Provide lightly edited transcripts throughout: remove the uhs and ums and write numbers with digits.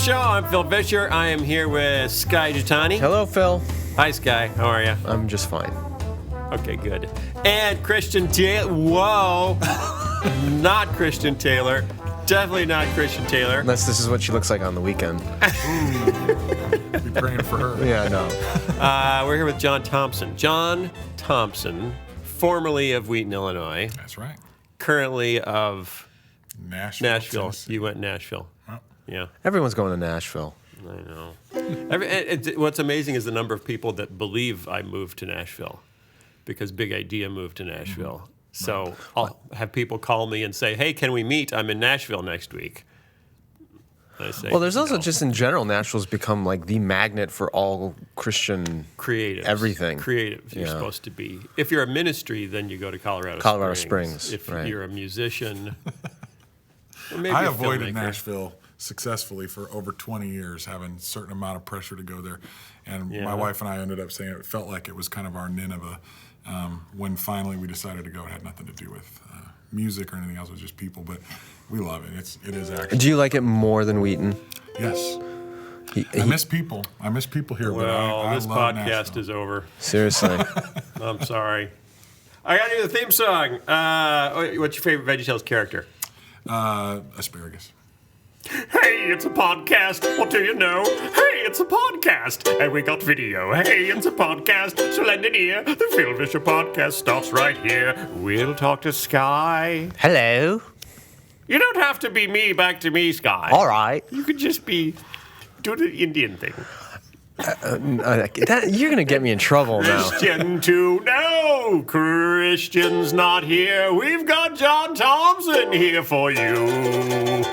show. I'm Phil Vischer. I am here with Skye Jitani. Hello, Phil. Hi, Skye. How are you? I'm just fine. Okay, good. And Christian Taylor. Whoa. Not Christian Taylor. Definitely not Christian Taylor. Unless this is what she looks like on the weekend. Be praying for her. Yeah, I know. We're here with John Thompson. John Thompson, formerly of Wheaton, Illinois. That's right. Currently of Nashville. Tennessee. You went Nashville. Oh. Yeah. Everyone's going to Nashville. I know. What's amazing is the number of people that believe I moved to Nashville because Big Idea moved to Nashville. Mm-hmm. So I'll have people call me and say, hey, can we meet? I'm in Nashville next week. And I say, well, there's also just in general, Nashville's become like the magnet for all Christian creatives. Everything. Creatives. You're supposed to be. If you're a ministry, then you go to Colorado Springs. If right. you're a musician. Maybe I avoided Nashville successfully for over 20 years, having a certain amount of pressure to go there. And my wife and I ended up saying it felt like it was kind of our Nineveh. When finally we decided to go, it had nothing to do with music or anything else. It was just people. But we love it. It is actually. Do you like it more than Wheaton? Yes. I miss people. I miss people here. Well, but I this love podcast Nashville. is over. Seriously. I'm sorry. I got to do the theme song. What's your favorite VeggieTales character? Asparagus. Hey, it's a podcast. What do you know? Hey, it's a podcast. And we got video. Hey, it's a podcast. So lend an ear. The Phil Vischer podcast starts right here. We'll talk to Skye. Hello. You don't have to be me back to me, Skye. All right. You could just do the Indian thing. You're going to get me in trouble now. Christian to no. Christian's not here. We've got John Thompson here for you.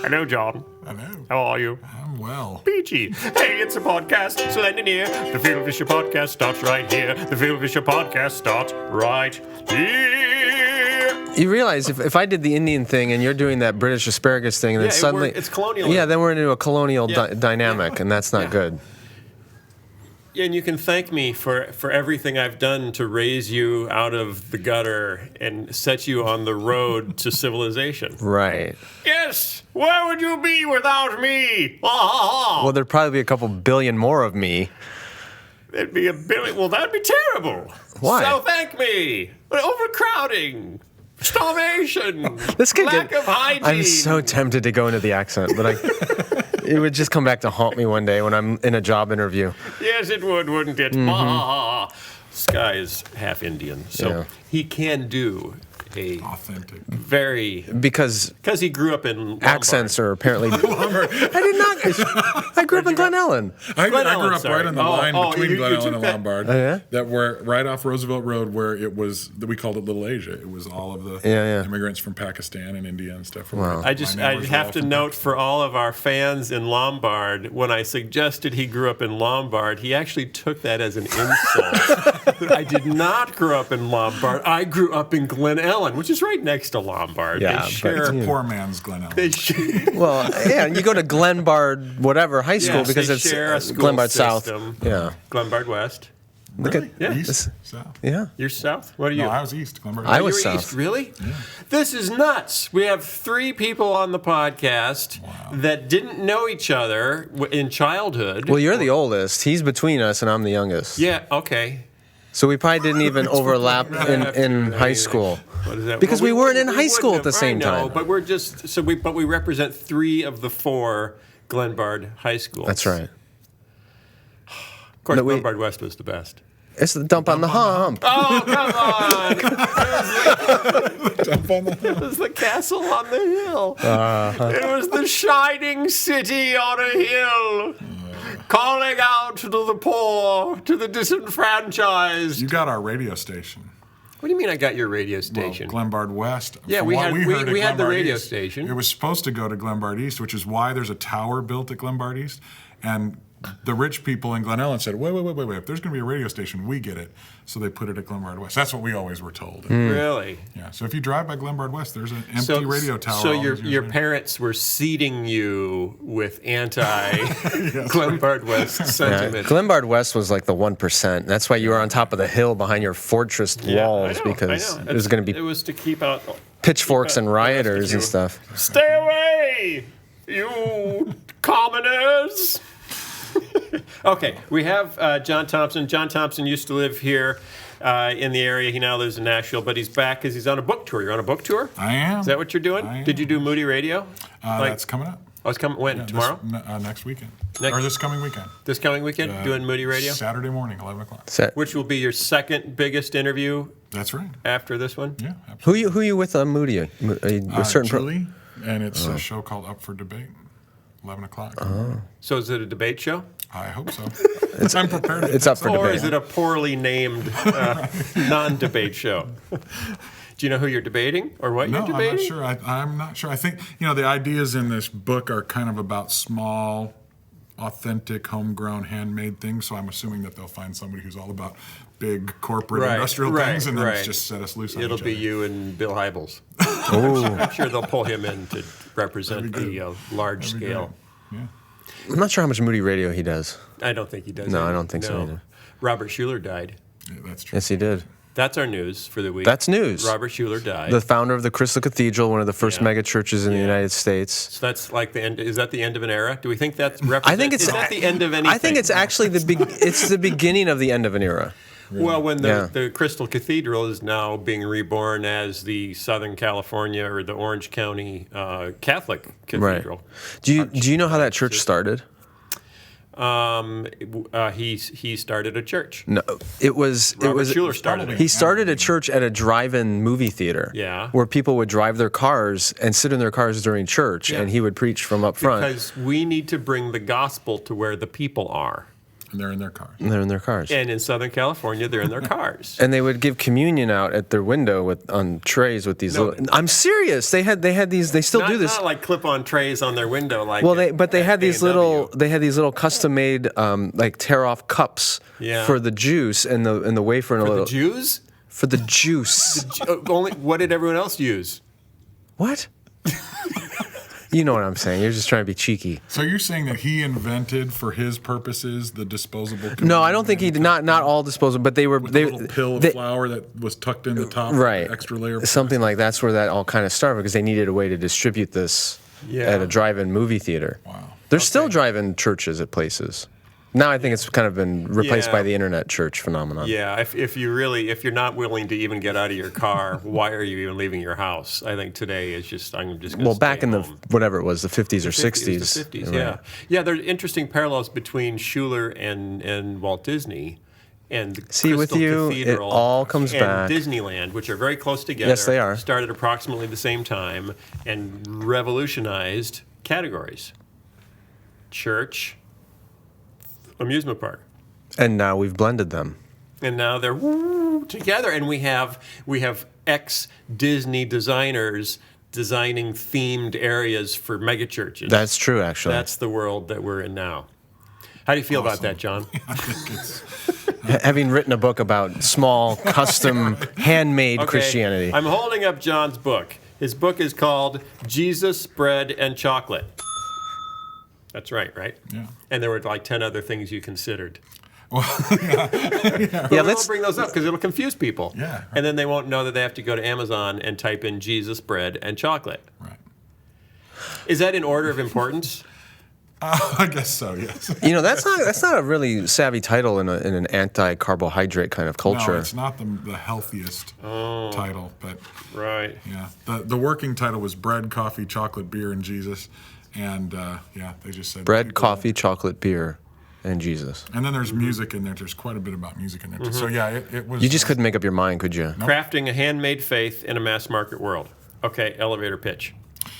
Hello, John. Hello. How are you? I'm well. Peachy. Hey, it's a podcast, so lend an ear. The Phil Vischer podcast starts right here. The Phil Vischer podcast starts right here. You realize if I did the Indian thing and you're doing that British asparagus thing, and then suddenly it's colonial. Yeah, then we're into a colonial dynamic, and that's not good. And you can thank me for everything I've done to raise you out of the gutter and set you on the road to civilization. Right. Yes. Where would you be without me? Well, there'd probably be a couple billion more of me. There'd be a billion. Well, that'd be terrible. Why? So thank me. Overcrowding. Starvation. Lack of hygiene. I'm so tempted to go into the accent, but it would just come back to haunt me one day when I'm in a job interview. Yes, it would, wouldn't it? Mm-hmm. Skye is half Indian, so he can do a authentic, because he grew up in Lombard. Accents are apparently. I did not. I grew up in Glen Ellen. I grew up right on the line between Glen Ellen and Lombard. Oh, yeah? That were right off Roosevelt Road, where it was. We called it Little Asia. It was all of the immigrants from Pakistan and India and stuff. Wow. I have to note for all of our fans in Lombard, when I suggested he grew up in Lombard, he actually took that as an insult. I did not grow up in Lombard. I grew up in Glen Ellen, which is right next to Lombard. Yeah, it's a poor man's Glen Ellen. Well, yeah, you go to Glenbard, whatever high school because it's Glenbard system. South. Yeah, Glenbard West. Look really? at East, South. Yeah, you're South. What are you? No, I was East. Glenbard. I was You're South. East. Really? Yeah. This is nuts. We have 3 people on the podcast that didn't know each other in childhood. Well, you're the oldest. He's between us, and I'm the youngest. Yeah. Okay. So we probably didn't even overlap in high school. What is that? Because we weren't in high school at the same time. But we're just but we represent 3 of the 4 Glenbard high schools. That's right. Of course, Glenbard West was the best. It's the dump on the hump. Oh, come on! Dump on the hump. It was the castle on the hill. It was the shining city on a hill. Calling out to the poor, to the disenfranchised. You got our radio station. What do you mean I got your radio station? Well, Glenbard West. Yeah, we had the radio station. It was supposed to go to Glenbard East, which is why there's a tower built at Glenbard East. And the rich people in Glen Ellen said, wait. If there's going to be a radio station, we get it. So they put it at Glenbard West. That's what we always were told. Really? Yeah. So if you drive by Glenbard West, there's an empty radio tower. So your parents were seeding you with anti-Glenbard West sentiment. Yeah. Glenbard West was like the 1%. That's why you were on top of the hill behind your fortress walls because it was going to be. It was to keep out pitchforks and rioters and stuff. Stay away! You commoners! Okay, we have John Thompson. John Thompson used to live here in the area. He now lives in Nashville, but he's back because he's on a book tour. You're on a book tour? I am. Is that what you're doing? I am. Did you do Moody Radio? That's coming up. Oh, it's coming when? Yeah, Tomorrow? Next weekend. Next- Or this coming weekend. This coming weekend? Doing Moody Radio? Saturday morning, 11 o'clock. Which will be your second biggest interview That's right. after this one? Yeah, absolutely. Who you with on Moody? A certain Julie, and it's a show called Up for Debate, 11 o'clock. So is it a debate show? I hope so. I'm prepared. It's up for Or debate. is it a poorly named non-debate show? Do you know who you're debating or what No, you're debating? I'm not sure. I'm not sure. I think, the ideas in this book are kind of about small, authentic, homegrown, handmade things. So I'm assuming that they'll find somebody who's all about big corporate industrial things, and then it's just set us loose on It'll each be other. you and Bill Hybels. I'm sure they'll pull him in to represent That'd be the good. large That'd be scale. great. Yeah. I'm not sure how much Moody Radio he does. I don't think he does. No, either. I don't think so either. Robert Schuller died. Yeah, that's true. Yes, he did. That's our news for the week. That's news. Robert Schuller died. The founder of the Crystal Cathedral, one of the first Yeah. mega churches in the United States. So that's like the end. Is that the end of an era? Do we think that's represents? I think it's Is that the end of anything? I think it's actually it's the beginning of the end of an era. Well, when Yeah. the Crystal Cathedral is now being reborn as the Southern California or the Orange County Catholic Cathedral. Do you know how that church started? He started a church. No, Robert Schuller started it. He started a church at a drive-in movie theater. Yeah. Where people would drive their cars and sit in their cars during church, Yeah. and he would preach from up front. Because we need to bring the gospel to where the people are. And they're in their cars. And they're in their cars. And in Southern California, they're in their cars. And they would give communion out at their window on trays with these No, little. I'm serious. They had these. They still do this. Not like clip-on trays on their window. Like Well, they had these A&W. little custom-made like tear-off cups Yeah. for the juice and the wafer and a For little the Jews? for the juice. Only what did everyone else use? What? You know what I'm saying. You're just trying to be cheeky. So you're saying that he invented, for his purposes, the disposable? No, I don't think he did. Not all disposable, but they were With they a little pill of they- flour that was tucked in the top. right Extra layer. Of something like that's where that all kind of started because they needed a way to distribute this Yeah. at a drive-in movie theater. Wow. There's still drive-in churches at places. Now I think it's kind of been replaced Yeah. by the internet church phenomenon. Yeah, if you're not willing to even get out of your car, why are you even leaving your house? I think today is just I'm just gonna Well, back stay in the home. whatever it was, the 50s or 60s. The 50s, Right. yeah. Yeah, there's interesting parallels between Schuller and Walt Disney and the See, with Crystal you, it Cathedral all comes and back. Disneyland, which are very close together. Yes, they are. Started approximately the same time and revolutionized categories. Church, amusement park. And now we've blended them. And now they're together, and we have ex-Disney designers designing themed areas for megachurches. That's true, actually. That's the world that we're in now. How do you feel about that, John? I think it's. Having written a book about small, custom, handmade Christianity. I'm holding up John's book. His book is called Jesus, Bread, and Chocolate. That's right? Yeah. And there were like 10 other things you considered. Yeah, Let's let's bring those up because it'll confuse people. Yeah, right. And then they won't know that they have to go to Amazon and type in Jesus, bread, and chocolate. Right. Is that in order of importance? I guess so. Yes. that's not a really savvy title in an anti-carbohydrate kind of culture. No, it's not the healthiest title, but Right. yeah, the working title was bread, coffee, chocolate, beer, and Jesus, and they just said Bread, people- coffee, chocolate, beer, and Jesus. and then there's music in there. There's quite a bit about music in there. Too. So yeah, it was. You just couldn't make up your mind, could you? Crafting a handmade faith in a mass market world. Okay, elevator pitch.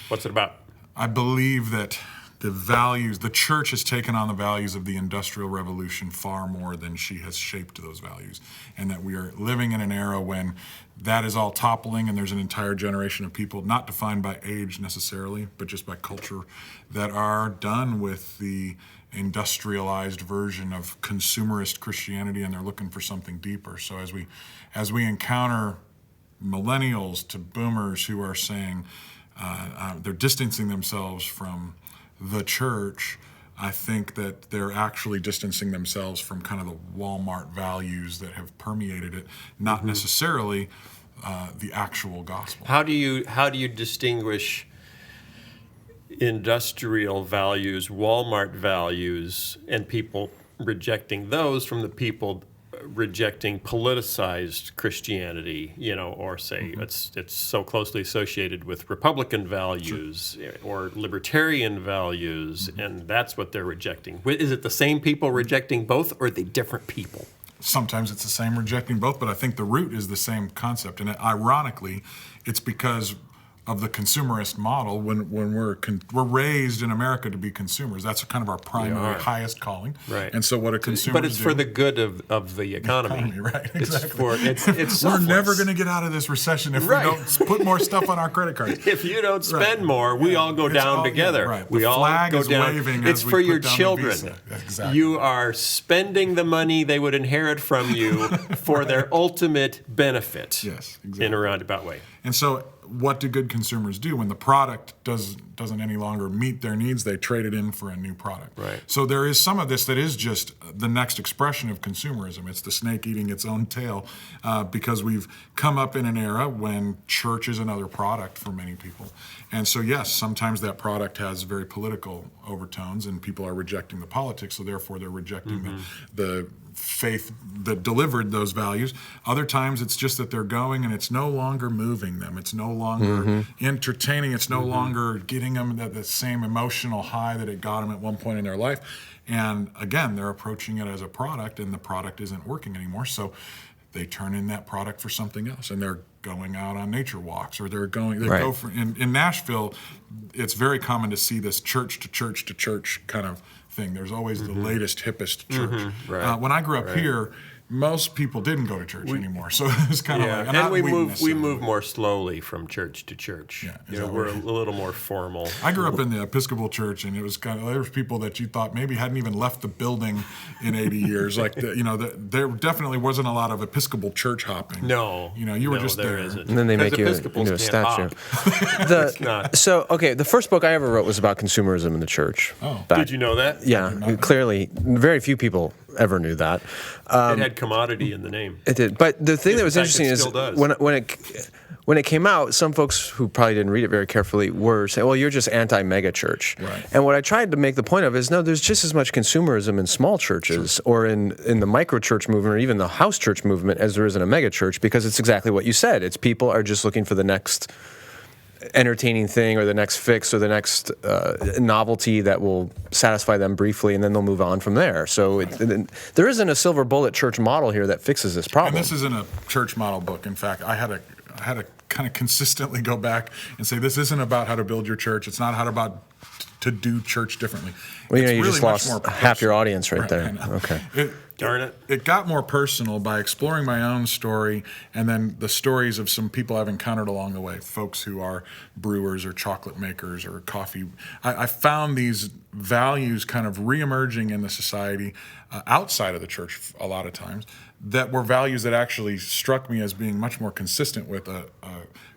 What's it about? I believe that the church has taken on the values of the Industrial Revolution far more than she has shaped those values. And that we are living in an era when that is all toppling and there's an entire generation of people, not defined by age necessarily, but just by culture, that are done with the industrialized version of consumerist Christianity, and they're looking for something deeper. So as we encounter millennials to boomers who are saying they're distancing themselves from the church, I think that they're actually distancing themselves from kind of the Walmart values that have permeated it, not necessarily the actual gospel. How do you distinguish? industrial values, Walmart values, and people rejecting those from the people rejecting politicized Christianity, or say it's so closely associated with Republican values or libertarian values, and that's what they're rejecting. Is it the same people rejecting both, or are they different people? Sometimes it's the same rejecting both, but I think the root is the same concept. And ironically, it's because of the consumerist model. When we're raised in America to be consumers, that's kind of our primary, highest calling. Right. And so what a consumer But it's for the good of the economy. Right, exactly. It's we're never going to get out of this recession if we don't put more stuff on our credit cards. If you don't spend more, we all go down together. Right. We the all flag go is down. waving It's as we for put your down the children. visa. Exactly. You are spending the money they would inherit from you for their ultimate benefit. Yes, exactly. In a roundabout way. And so what do good consumers do when the product doesn't any longer meet their needs? They trade it in for a new product. Right. So there is some of this that is just the next expression of consumerism. It's the snake eating its own tail, because we've come up in an era when church is another product for many people. And so yes, sometimes that product has very political overtones and people are rejecting the politics, so therefore they're rejecting the faith that delivered those values. Other times it's just that they're going and it's no longer moving them. It's no longer entertaining. It's no longer getting them the same emotional high that it got them at one point in their life. And again, they're approaching it as a product and the product isn't working anymore. So they turn in that product for something else, and they're going out on nature walks, or they go for, in Nashville, it's very common to see this church to church to church kind of thing. There's always the latest, hippest church. When I grew up here, most people didn't go to church anymore, so it's kind of like. And we move more slowly from church to church. Yeah, exactly. We're a little more formal. I grew up in the Episcopal Church, and it was kind of, there was people that you thought maybe hadn't even left the building in 80 years. Like there definitely wasn't a lot of Episcopal church hopping. No, you were just there. Isn't. And then they make you into a statue. So the first book I ever wrote was about consumerism in the church. Oh, did you know that? Yeah, clearly, very few people ever knew that. It had commodity in the name. It did, but the thing that was interesting is when it came out, some folks who probably didn't read it very carefully were saying, "Well, you're just anti-mega church." Right. And what I tried to make the point of is, no, there's just as much consumerism in small churches or in the micro church movement or even the house church movement as there is in a mega church, because it's exactly what you said. It's people are just looking for the next entertaining thing or the next fix or the next novelty that will satisfy them briefly, and then they'll move on from there. So there isn't a silver bullet church model here that fixes this problem. And this isn't a church model book. In fact, I had to kind of consistently go back and say, this isn't about how to build your church. It's not about to do church differently. Well, you really just lost half your audience right there. Okay. Darn it. It got more personal by exploring my own story and then the stories of some people I've encountered along the way, folks who are brewers or chocolate makers or coffee. I found these values kind of reemerging in the society outside of the church a lot of times that were values that actually struck me as being much more consistent with a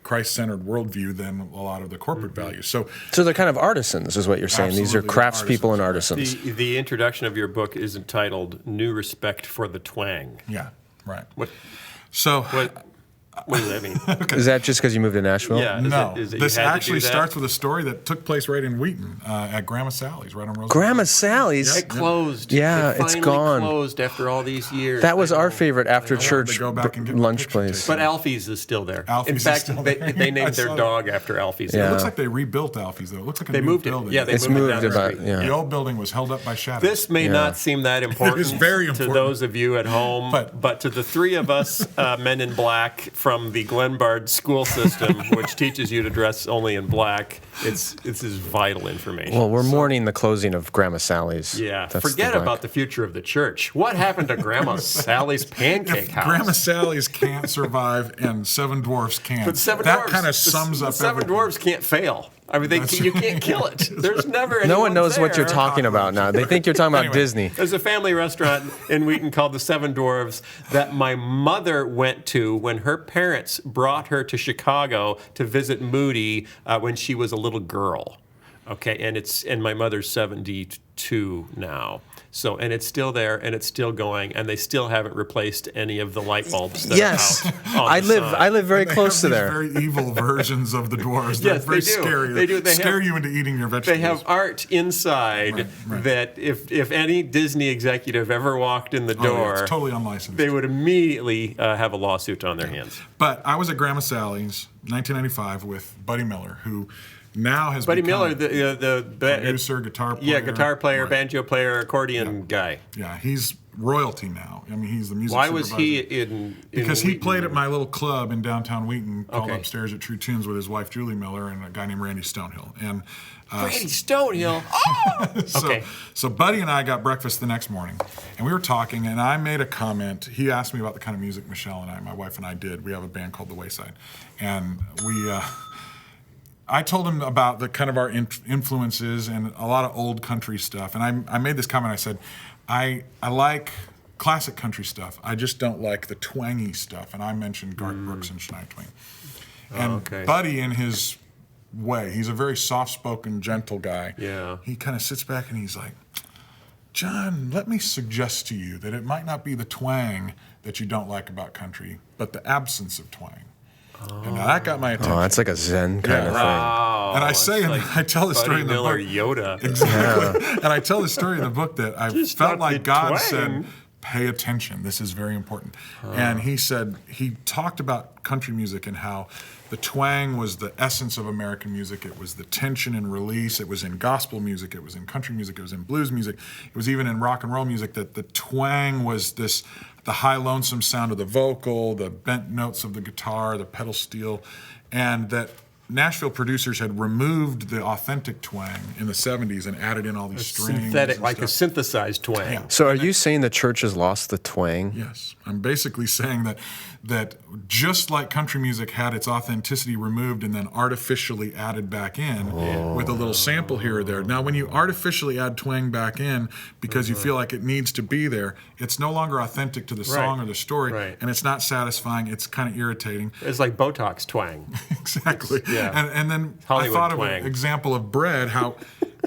Christ-centered worldview than a lot of the corporate values. So they're kind of artisans, is what you're saying. These are craftspeople and artisans. The introduction of your book is entitled "New Respect for the Twang." Yeah, right. What does that mean? Is that just because you moved to Nashville? Yeah. No. This actually starts with a story that took place right in Wheaton at Grandma Sally's, right on Roosevelt. Grandma Sally's? It closed. Yeah, it's gone. Closed after all these years. That was our favorite after church go back and get lunch place. But Alfie's is still there. Alfie's in fact, is still there. they named their dog after Alfie's. Yeah. It looks like they rebuilt Alfie's, though. It looks like a they new moved building. it. Yeah, they It's moved it moved down the about, street. yeah. The old building was held up by shadows. This may not seem that important, It is very to important. those of you at home, but to the three of us men in black from the Glenbard school system, which teaches you to dress only in black, this is vital information. Well, we're mourning the closing of Grandma Sally's. Yeah, That's forget about the future of the church. What happened to Grandma Sally's pancake house? Grandma Sally's can't survive and Seven Dwarfs can. But Seven that Dwarfs, kind of sums up Seven everything. Dwarfs can't fail. I mean, you can't kill it. There's never anyone No one knows what you're there. talking about now. They think you're talking about Anyway. Disney. There's a family restaurant in Wheaton called the Seven Dwarves that my mother went to when her parents brought her to Chicago to visit Moody when she was a little girl. Okay, and my mother's 72 now. So, and it's still there, and it's still going, and they still haven't replaced any of the light bulbs that Yes. are out on the sign. I live very And they close to have there. these very evil versions of the doors. They're Yes, very they do. scary. They do. They scare have- you into eating your vegetables. They have art inside Right. that if any Disney executive ever walked in the Oh, yeah, door, it's totally unlicensed. they would immediately have a lawsuit on their hands. But I was at Grandma Sally's 1995 with Buddy Miller, who now has Buddy become Miller, the producer, guitar player. yeah, guitar player, Right. banjo player, accordion guy. Yeah, he's royalty now. I mean, he's the music Why was he supervisor. in Because he Wheaton? played at my little club in downtown Wheaton called Okay. Upstairs at True Tunes with his wife Julie Miller and a guy named Randy Stonehill. And Randy Stonehill. Oh! so, Okay. so Buddy and I got breakfast the next morning, and we were talking, and I made a comment. He asked me about the kind of music Michelle and I, my wife and I, did. We have a band called The Wayside, and I told him about the kind of our influences and a lot of old country stuff. And I made this comment. I said, I like classic country stuff. I just don't like the twangy stuff. And I mentioned Garth Brooks and Shania Twain. And okay. Buddy, in his way, he's a very soft-spoken, gentle guy. Yeah. He kind of sits back and he's like, John, let me suggest to you that it might not be the twang that you don't like about country, but the absence of twang. And now that got my attention. Oh, that's like a Zen kind of thing. Wow. And I say, it's and like I tell the Buddy story in the Miller, book. Yoda. Exactly. And I tell the story in the book that I Just felt not like the God twang. said, pay attention. This is very important. And he said, he talked about country music and how the twang was the essence of American music. It was the tension and release. It was in gospel music. It was in country music. It was in blues music. It was even in rock and roll music, that the twang was this, the high lonesome sound of the vocal, the bent notes of the guitar, the pedal steel, and that Nashville producers had removed the authentic twang in the 70s and added in all these strings. Synthetic, and like a stuff. synthesized twang. Yeah. So are you saying the church has lost the twang? Yes, I'm basically saying that just like country music had its authenticity removed and then artificially added back in with a little sample here or there. Now, when you artificially add twang back in because you feel like it needs to be there, it's no longer authentic to the song or the story, Right. and it's not satisfying. It's kind of irritating. It's like Botox twang. Exactly. Yeah. And then Hollywood I thought twang. of an example of bread, how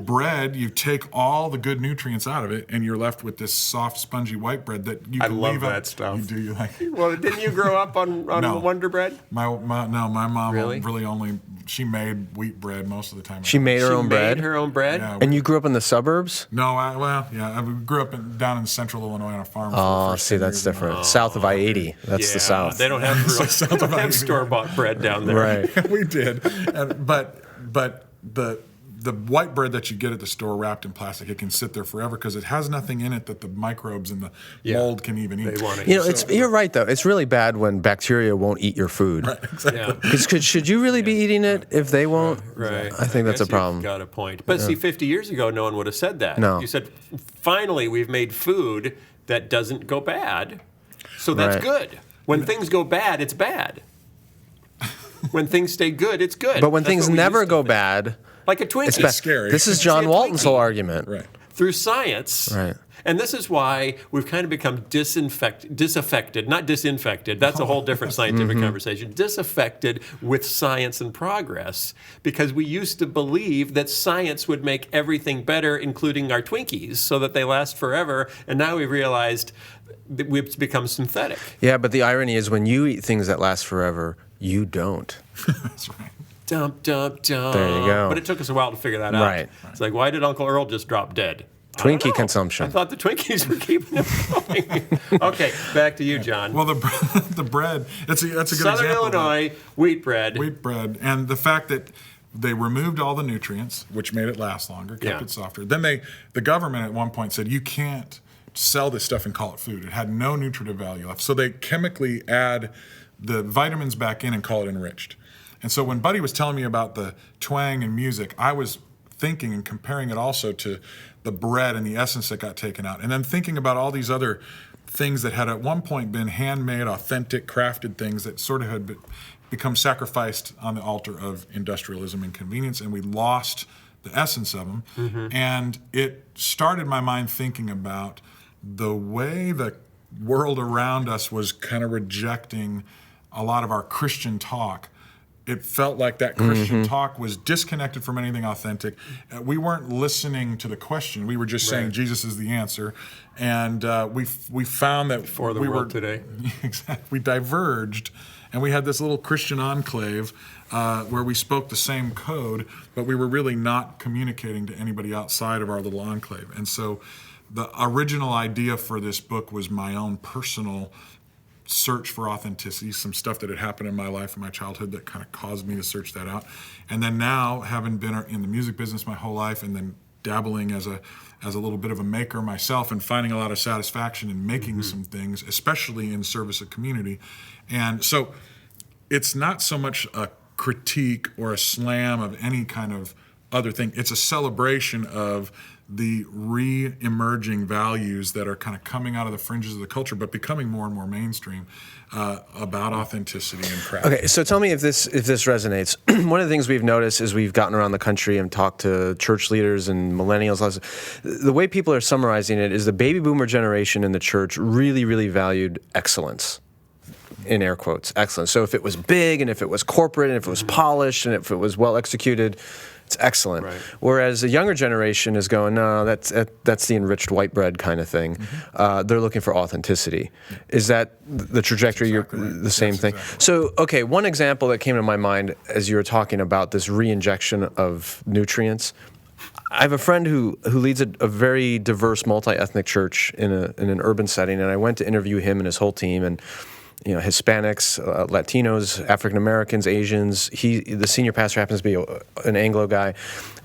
bread, you take all the good nutrients out of it, and you're left with this soft, spongy white bread that you I can love leave that up. stuff. You do, you like it? Well, didn't you grow up on No. Wonder Bread? My mom Really? really only, she made wheat bread most of the time. She made her own bread? Made her own bread. Yeah. And you grew up in the suburbs? No, I grew up down in central Illinois on a farm. for the Oh, first see, 10 that's years of my different. South of I-80. That's the Yeah, South. They don't have, South of I-80. store-bought bread down there. Right. life. We did, but the white bread that you get at the store wrapped in plastic, it can sit there forever because it has nothing in it that the microbes and the mold can even eat. They want to You know, you're right, though. It's really bad when bacteria won't eat your food. Right, exactly. Yeah. Because should you really be eating it if they won't? Right. I think that's a guess problem. You've got a point. But see, 50 years ago, no one would have said that. No. You said, finally, we've made food that doesn't go bad. So that's Right. good. When things go bad, it's bad. When things stay good, it's good. But when That's things what we never used to go think. bad, Like a Twinkie. it's bad. scary. This is See, John a Walton's whole Twinkie. argument. Right. Through science. Right. And this is why we've kind of become disaffected, not disinfected. That's a whole different scientific conversation. Disaffected with science and progress, because we used to believe that science would make everything better, including our Twinkies, so that they last forever. And now we've realized that we've become synthetic. Yeah, but the irony is when you eat things that last forever, you don't. That's right. Dump, dump, dump. There you go. But it took us a while to figure that out. Right. It's like, why did Uncle Earl just drop dead? I don't Twinkie know. consumption. I thought the Twinkies were keeping him going. Okay, back to you, John. Well, the bread, that's a good Southern example. Illinois, wheat bread. Wheat bread, and the fact that they removed all the nutrients, which made it last longer, kept Yeah. it softer. Then the government at one point said, you can't sell this stuff and call it food. It had no nutritive value left. So they chemically add the vitamins back in and call it enriched. And so when Buddy was telling me about the twang and music, I was thinking and comparing it also to the bread and the essence that got taken out. And then thinking about all these other things that had at one point been handmade, authentic, crafted things that sort of had become sacrificed on the altar of industrialism and convenience, and we lost the essence of them. Mm-hmm. And it started my mind thinking about the way the world around us was kind of rejecting a lot of our Christian talk. it felt like that Christian talk was disconnected from anything authentic. We weren't listening to the question. We were just saying Jesus is the answer. And we found that For the world today. Exactly. We diverged, and we had this little Christian enclave where we spoke the same code, but we were really not communicating to anybody outside of our little enclave. And so the original idea for this book was my own personal search for authenticity, some stuff that had happened in my life in my childhood that kind of caused me to search that out. And then now, having been in the music business my whole life, and then dabbling as a little bit of a maker myself, and finding a lot of satisfaction in making some things, especially in service of community. And so it's not so much a critique or a slam of any kind of other thing. It's a celebration of the re-emerging values that are kind of coming out of the fringes of the culture, but becoming more and more mainstream about authenticity and craft. Okay, so tell me if this resonates. One of the things we've noticed is we've gotten around the country and talked to church leaders and millennials. The way people are summarizing it is the baby boomer generation in the church really, really valued excellence. In air quotes, excellence. So if it was big, and if it was corporate, and if it was polished, and if it was well executed, it's excellent. Right. Whereas the younger generation is going, no, that's the enriched white bread kind of thing. They're looking for authenticity. Is that the trajectory? Exactly you're right. the same thing. Exactly. So, okay, one example that came to my mind as you were talking about this re-injection of nutrients. I have a friend who leads a very diverse multi-ethnic church in an urban setting, and I went to interview him and his whole team, and Hispanics, Latinos, African Americans, Asians. The senior pastor happens to be an Anglo guy.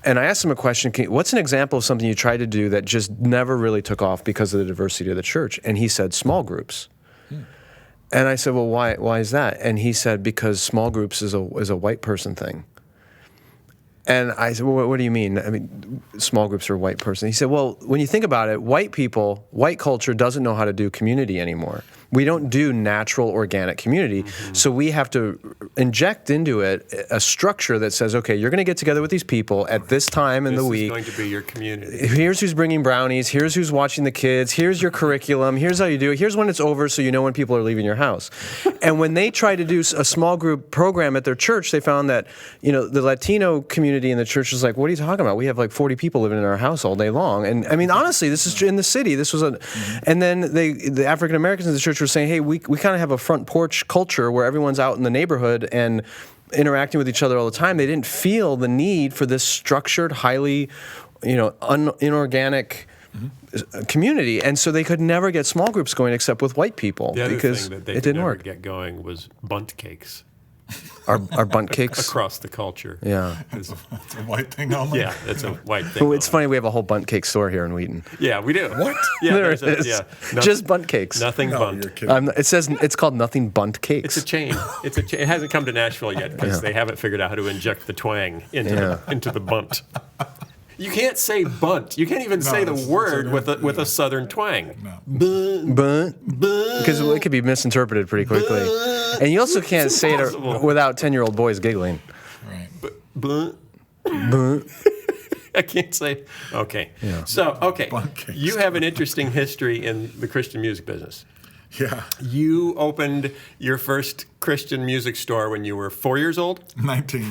And I asked him a question, what's an example of something you tried to do that just never really took off because of the diversity of the church? And he said, small groups. And I said, well, why is that? And he said, because small groups is a white person thing. And I said, well, what do you mean? I mean, small groups are a white person. He said, well, when you think about it, white culture doesn't know how to do community anymore. We don't do natural, organic community. So we have to inject into it a structure that says, okay, you're going to get together with these people at this time in the week. This is going to be your community. Here's who's bringing brownies. Here's who's watching the kids. Here's your curriculum. Here's how you do it. Here's when it's over, so you know when people are leaving your house. And when they try to do a small group program at their church, they found that the Latino community in the church was like, what are you talking about? We have like 40 people living in our house all day long. And I mean, honestly, this is in the city. This was and then the African Americans in the church were saying, hey, we kind of have a front porch culture where everyone's out in the neighborhood and interacting with each other all the time. They didn't feel the need for this structured, highly, inorganic community, and so they could never get small groups going except with white people because thing that they it didn't work. Get going was bunt cakes. Our bunt cakes Across the culture. Yeah. It's a white thing only? Yeah, it's a white thing. Well, it's funny, we have a whole bunt cake store here in Wheaton. Yeah, we do. What? Yeah, There it is. Just bunt cakes. Nothing No, bunt. you're kidding. It says it's called Nothing Bunt Cakes. It's a chain. It hasn't come to Nashville yet because they haven't figured out how to inject the twang into the bunt. You can't say bunt. You can't even say the word with a southern twang. No. Bunt. Because it could be misinterpreted pretty quickly. And you also can't say it without 10-year-old boys giggling. Right. Bunt. Bunt. I can't say. Okay. Yeah. So, okay. Bunt cakes. You have an interesting history in the Christian music business. Yeah. You opened your first Christian music store when you were 4 years old? 19.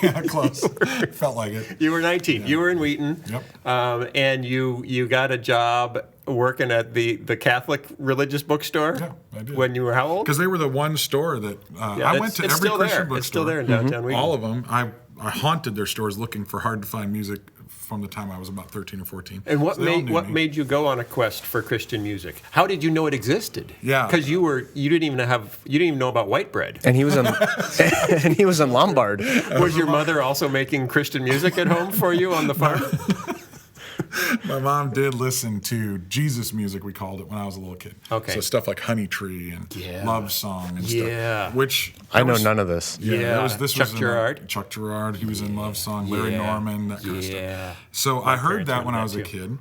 yeah, close. Felt like it. You were 19. You were in Wheaton. Yep. And you got a job working at the Catholic religious bookstore? Yeah, I did. When you were how old? Because they were the one store that I went to it's every still Christian there. bookstore. It's still there in downtown Wheaton. All of them. I haunted their stores looking for hard-to-find music from the time I was about 13 or 14. And what So they all knew me. made you go on a quest for Christian music? How did you know it existed? Yeah. Because you didn't even know about white bread. And he was in Lombard. Was your mother also making Christian music at home for you on the farm? My mom did listen to Jesus music, we called it, when I was a little kid. Okay. So stuff like Honey Tree and Love Song and Yeah. stuff. Which I know none of this. Yeah. This Chuck was in, Girard? Chuck Girard, he was in Love Song, Larry Yeah. Norman, that kind of Yeah. stuff. So I heard parents that when were I into was that a too.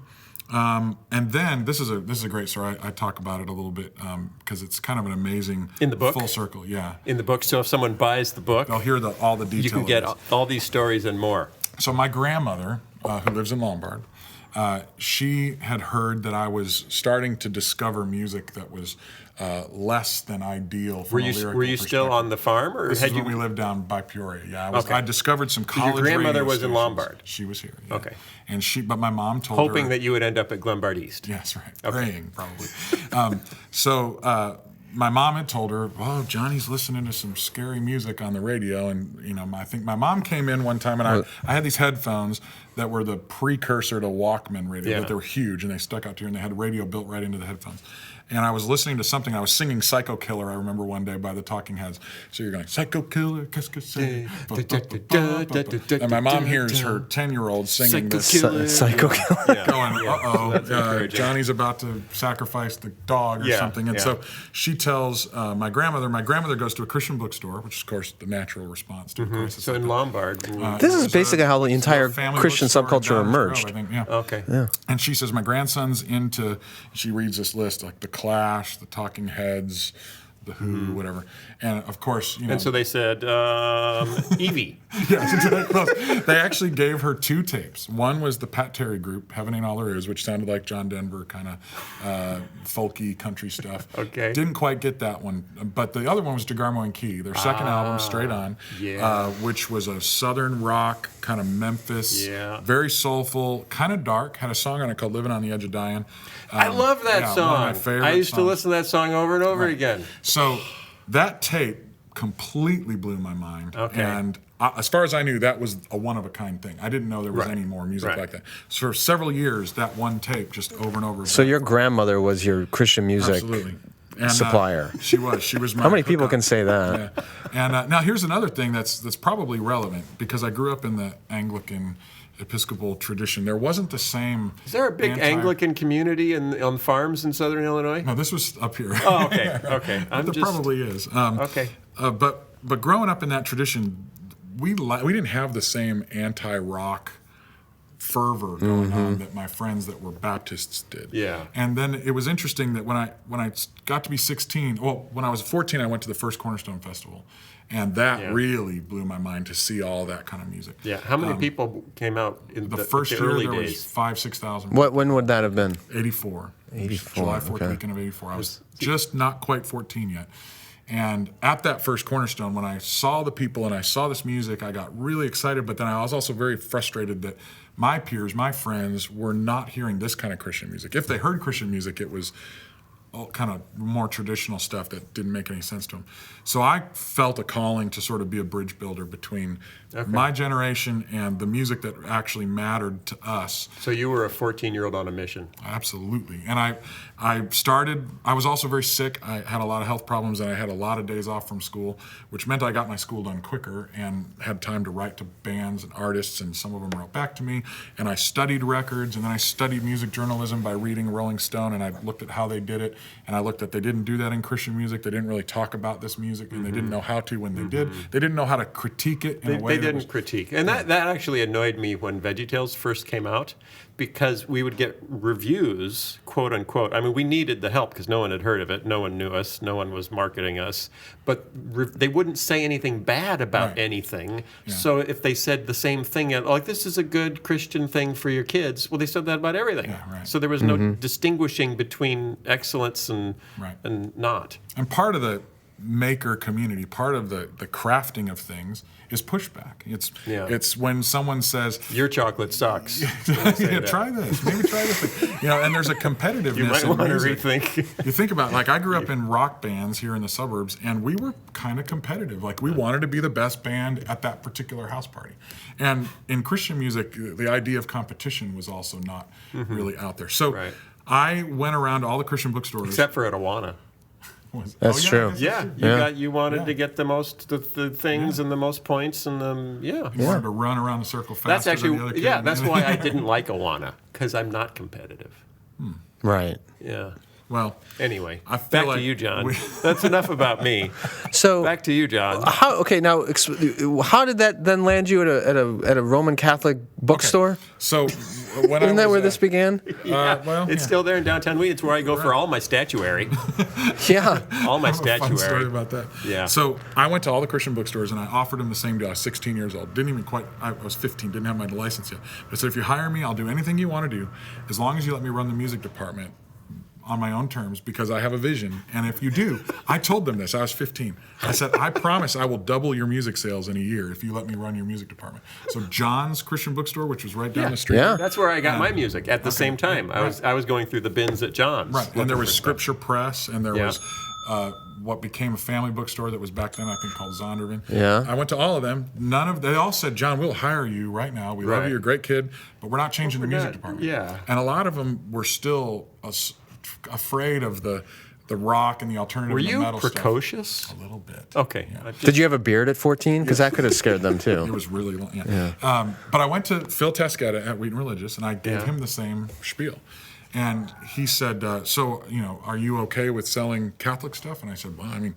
kid. And then this is a great story. I talk about it a little bit because it's kind of an amazing In the book? full circle. Yeah, In the book, so if someone buys the book, they'll hear all the details. you can get all these stories and more. So my grandmother, who lives in Lombard, she had heard that I was starting to discover music that was less than ideal from a lyrical Were you still on the farm, or This had is you? when we lived down by Peoria. Yeah, Okay. I discovered some college your grandmother radio was in stations. Lombard? She was here. Yeah. Okay. And but my mom told her. Hoping that you would end up at Glenbard East. Yes, right. Okay. Praying, probably. My mom had told her, "Oh, Johnny's listening to some scary music on the radio," and I think my mom came in one time, and I had these headphones that were the precursor to Walkman radio. Yeah. That they were huge, and they stuck out here, and they had a radio built right into the headphones. And I was listening to something. I was singing "Psycho Killer." I remember one day by the Talking Heads. So you're going "Psycho Killer," qu'est-ce que c'est? And my mom hears her 10-year-old singing this. Psycho Killer. Going, Johnny's about to sacrifice the dog or something. And so she tells my grandmother. My grandmother goes to a Christian bookstore, which is, of course, the natural response to a crisis. So in Lombard. This is basically how the entire Christian subculture emerged. I think, yeah. Okay. Yeah. And she says, my grandson's into, she reads this list, like the Clash, the Talking Heads, the Who, whatever. And of course, And so they said, Evie. Yes, exactly. They actually gave her 2 tapes. One was the Pat Terry group, Heaven Ain't All There Is, which sounded like John Denver, kind of folky country stuff. Okay. Didn't quite get that one. But the other one was DeGarmo and Key, their second album, Straight On, which was a southern rock, kind of Memphis, very soulful, kind of dark. Had a song on it called Living on the Edge of Dying. I love that song. One of my favorite I used to songs. listen to that song over and over again. So that tape completely blew my mind. Okay. And as far as I knew, that was a one-of-a-kind thing. I didn't know there was any more music like that. So for several years, that one tape just over and over. So your grandmother was your Christian music Absolutely. And, supplier. She was. She was my How many people hookup. can say that? Yeah. And now here's another thing that's probably relevant, because I grew up in the Anglican Episcopal tradition. There wasn't the same. Is there a big Anglican community on farms in southern Illinois? No, this was up here. Oh, okay, okay. There probably is. Okay. But growing up in that tradition, we didn't have the same anti-rock fervor going on that my friends that were Baptists did. Yeah. And then it was interesting that when I got to be 16, well, when I was 14, I went to the first Cornerstone Festival. And that really blew my mind to see all that kind of music. Yeah. How many people came out in The first year early there days? was 5,000-6,000. When would that have been? 84. 84, July 4th okay. weekend of 84. I was just not quite 14 yet. And at that first Cornerstone, when I saw the people and I saw this music, I got really excited, but then I was also very frustrated that my peers, my friends, were not hearing this kind of Christian music. If they heard Christian music, it was all kind of more traditional stuff that didn't make any sense to them. So I felt a calling to sort of be a bridge builder between my generation and the music that actually mattered to us. So you were a 14-year-old on a mission. Absolutely. And I was also very sick. I had a lot of health problems, and I had a lot of days off from school, which meant I got my school done quicker and had time to write to bands and artists, and some of them wrote back to me. And I studied records, and then I studied music journalism by reading Rolling Stone, and I looked at how they did it, and I looked at they didn't do that in Christian music. They didn't really talk about this music, and they didn't know how to when they did. They didn't know how to critique it in a way They didn't critique. And that actually annoyed me when VeggieTales first came out, because we would get reviews, quote unquote. I mean, we needed the help because no one had heard of it. No one knew us. No one was marketing us. But they wouldn't say anything bad about anything. Yeah. So if they said the same thing, like, this is a good Christian thing for your kids, well, they said that about everything. Yeah, right. So there was no distinguishing between excellence and not. And part of the maker community, part of the crafting of things is pushback. It's when someone says, your chocolate sucks. Try this, maybe try this thing. And there's a competitiveness. You might in want to music. rethink. You think about, like, I grew up in rock bands here in the suburbs, and we were kind of competitive. Like, we wanted to be the best band at that particular house party. And in Christian music, the idea of competition was also not really out there. So I went around to all the Christian bookstores. Except for at Awana. That's true. Yeah, you wanted to get the most the things and the most points and You wanted to run around the circle faster. That's actually than the other kid. that's why I didn't like Awana, because I'm not competitive. Right. Yeah. Well, Anyway, I feel back like to you, John. That's enough about me. So Back to you, John. how how did that then land you at a Roman Catholic bookstore? So when Isn't that where this began? It's still there in downtown Wheaton. It's where I go for all my statuary. Yeah. All my I have a fun story statuary. about that. Yeah. So I went to all the Christian bookstores and I offered them the same deal. I was 16 years old. Didn't even quite. I was 15. Didn't have my license yet. But I said, if you hire me, I'll do anything you want to do, as long as you let me run the music department on my own terms, because I have a vision. And if you do, I told them this. I was 15. I said, I promise I will double your music sales in a year if you let me run your music department. So John's Christian Bookstore, which was right down the street. Yeah. That's where I got my music at the same time. I was going through the bins at John's. Right. And there was Scripture Press, and there Yeah. was what became a family bookstore that was back then, I think, called Zondervan. Yeah. I went to all of them. They all said, John, we'll hire you right now. We love Right. you. You're a great kid, but we're not changing the music not- department. yeah. And a lot of them were still afraid of the rock and the alternative Were and the you metal precocious? stuff. A little bit. Okay. Did you have a beard at 14? Because that could have scared them It too. was really long. Yeah. But I went to Phil Teskett at Wheaton Religious, and I gave him the same spiel. And he said, so, are you okay with selling Catholic stuff? And I said, well, I mean,